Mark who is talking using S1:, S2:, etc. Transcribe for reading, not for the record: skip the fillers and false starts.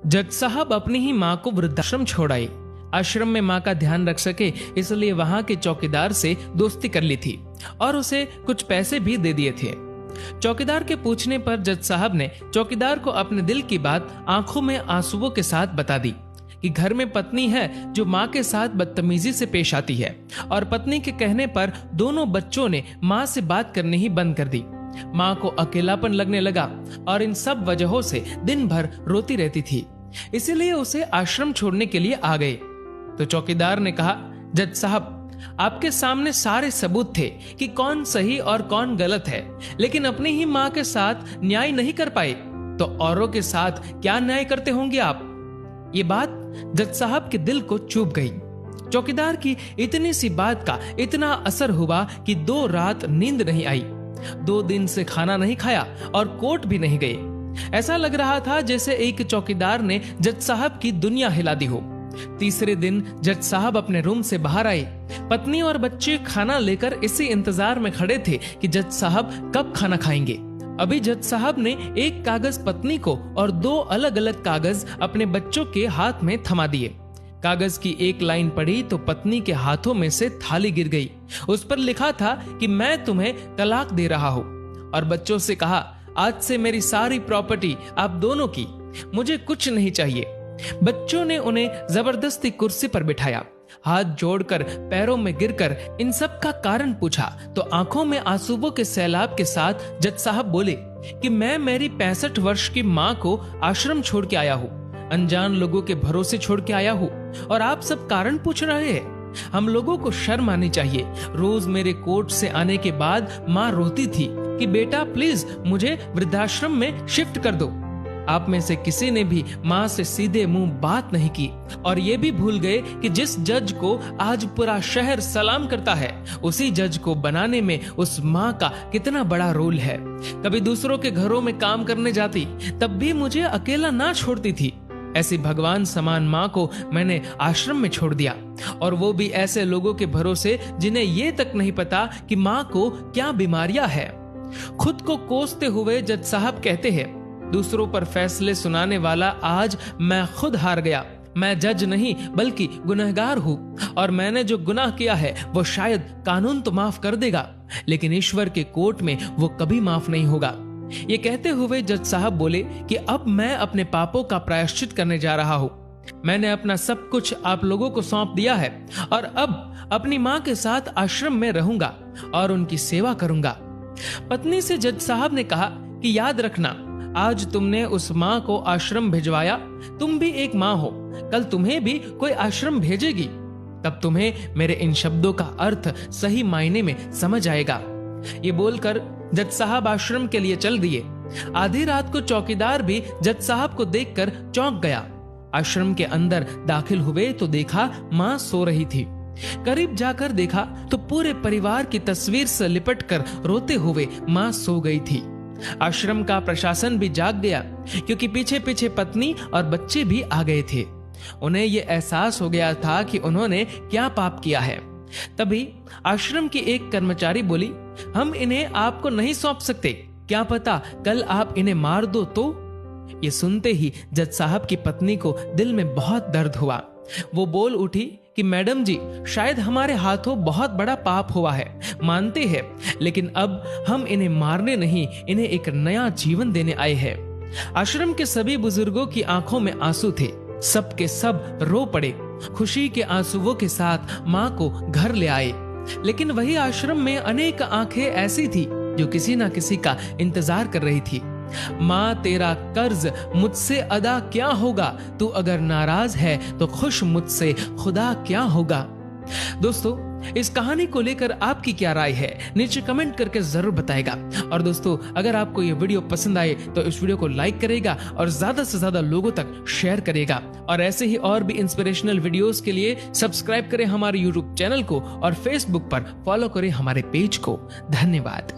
S1: जज साहब अपनी ही माँ को वृद्धाश्रम छोड़ आए। आश्रम में माँ का ध्यान रख सके इसलिए वहां के चौकीदार से दोस्ती कर ली थी और उसे कुछ पैसे भी दे दिए थे। चौकीदार के पूछने पर जज साहब ने चौकीदार को अपने दिल की बात आंखों में आंसुओं के साथ बता दी कि घर में पत्नी है जो माँ के साथ बदतमीजी से पेश आती है और पत्नी के कहने पर दोनों बच्चों ने माँ से बात करनी ही बंद कर दी। माँ को अकेलापन लगने लगा और इन सब वजहों से दिन भर रोती रहती थी, इसीलिए उसे आश्रम छोड़ने के लिए आ गए। तो चौकीदार ने कहा, जज साहब आपके सामने सारे सबूत थे कि कौन सही और कौन गलत है, लेकिन अपनी ही माँ के साथ न्याय नहीं कर पाए तो औरों के साथ क्या न्याय करते होंगे आप। ये बात जज साहब के दिल को चुभ गई। चौकीदार की इतनी सी बात का इतना असर हुआ कि 2 रात नींद नहीं आई, 2 दिन से खाना नहीं खाया और कोर्ट भी नहीं गए। ऐसा लग रहा था जैसे एक चौकीदार ने जज साहब की दुनिया हिला दी हो। तीसरे दिन जज साहब अपने रूम से बाहर आए। पत्नी और बच्चे खाना लेकर इसी इंतजार में खड़े थे कि जज साहब कब खाना खाएंगे। अभी जज साहब ने एक कागज पत्नी को और 2 अलग अलग कागज अपने बच्चों के हाथ में थमा दिए। कागज की एक लाइन पढ़ी तो पत्नी के हाथों में से थाली गिर गई। उस पर लिखा था कि मैं तुम्हें तलाक दे रहा हूँ, और बच्चों से कहा, आज से मेरी सारी प्रॉपर्टी आप दोनों की, मुझे कुछ नहीं चाहिए। बच्चों ने उन्हें जबरदस्ती कुर्सी पर बिठाया, हाथ जोड़कर पैरों में गिरकर इन सब का कारण पूछा तो आंखों में आंसुओं के सैलाब के साथ जज साहब बोले कि मैं मेरी 65 वर्ष की माँ को आश्रम छोड़ के आया हूँ, अनजान लोगों के भरोसे छोड़ के आया हूँ, और आप सब कारण पूछ रहे हैं। हम लोगों को शर्म आनी चाहिए। रोज मेरे कोर्ट से आने के बाद माँ रोती थी कि बेटा प्लीज मुझे वृद्धाश्रम में शिफ्ट कर दो। आप में से किसी ने भी माँ से सीधे मुंह बात नहीं की और ये भी भूल गए कि जिस जज को आज पूरा शहर सलाम करता है, उसी जज को बनाने में उस माँ का कितना बड़ा रोल है। कभी दूसरों के घरों में काम करने जाती तब भी मुझे अकेला ना छोड़ती थी। ऐसी भगवान समान माँ को मैंने आश्रम में छोड़ दिया, और वो भी ऐसे लोगों के भरोसे जिन्हें ये तक नहीं पता कि माँ को क्या बीमारियां है। खुद को कोसते हुए जज साहब कहते हैं, दूसरों पर फैसले सुनाने वाला आज मैं खुद हार गया। मैं जज नहीं बल्कि गुनहगार हूँ, और मैंने जो गुनाह किया है वो शायद कानून तो माफ कर देगा, लेकिन ईश्वर के कोर्ट में वो कभी माफ नहीं होगा। ये कहते हुए जज साहब बोले कि अब मैं अपने पापों का प्रायश्चित करने जा रहा हूँ। मैंने अपना सब कुछ आप लोगों को सौंप दिया है और अब अपनी माँ के साथ आश्रम में रहूंगा और उनकी सेवा करूंगा। पत्नी से जज साहब ने कहा कि याद रखना, आज तुमने उस माँ को आश्रम भिजवाया, तुम भी एक माँ हो, कल तुम्हें भी कोई आश्रम भेजेगी, तब तुम्हें मेरे इन शब्दों का अर्थ सही मायने में समझ आएगा। ये बोलकर जज साहब आश्रम के लिए चल दिए। आधी रात को चौकीदार भी जज साहब को देखकर चौंक गया। आश्रम के अंदर दाखिल हुए तो देखा माँ सो रही थी। करीब जाकर देखा तो पूरे परिवार की तस्वीर से लिपटकर रोते हुए माँ सो गई थी। आश्रम का प्रशासन भी जाग गया, क्योंकि पीछे पीछे पत्नी और बच्चे भी आ गए थे। उन्हें यह एहसास हो गया था कि उन्होंने क्या पाप किया है। तभी आश्रम की एक कर्मचारी बोली, हम इन्हें आपको नहीं सौंप सकते, क्या पता कल आप इन्हें मार दो तो। ये सुनते ही जज साहब की पत्नी को दिल में बहुत दर्द हुआ। वो बोल उठी कि मैडम जी, शायद हमारे हाथों बहुत बड़ा पाप हुआ है, मानते हैं, लेकिन अब हम इन्हें मारने नहीं, इन्हें एक नया जीवन देने आए हैं। आश्रम के सभी बुजुर्गों की आंखों में आंसू थे, सब के सब रो पड़े। खुशी के आंसुओं के साथ माँ को घर ले आए। लेकिन वही आश्रम में अनेक आंखें ऐसी थी जो किसी ना किसी का इंतजार कर रही थी। माँ, तेरा कर्ज मुझसे अदा क्या होगा, तू अगर नाराज है तो खुश मुझसे खुदा क्या होगा। दोस्तों, इस कहानी को लेकर आपकी क्या राय है, नीचे कमेंट करके जरूर बताएगा। और दोस्तों, अगर आपको ये वीडियो पसंद आए तो इस वीडियो को लाइक करेगा और ज्यादा से ज्यादा लोगों तक शेयर करेगा। और ऐसे ही और भी इंस्पिरेशनल वीडियोस के लिए सब्सक्राइब करें हमारे यूट्यूब चैनल को और फेसबुक पर फॉलो करें हमारे पेज को। धन्यवाद।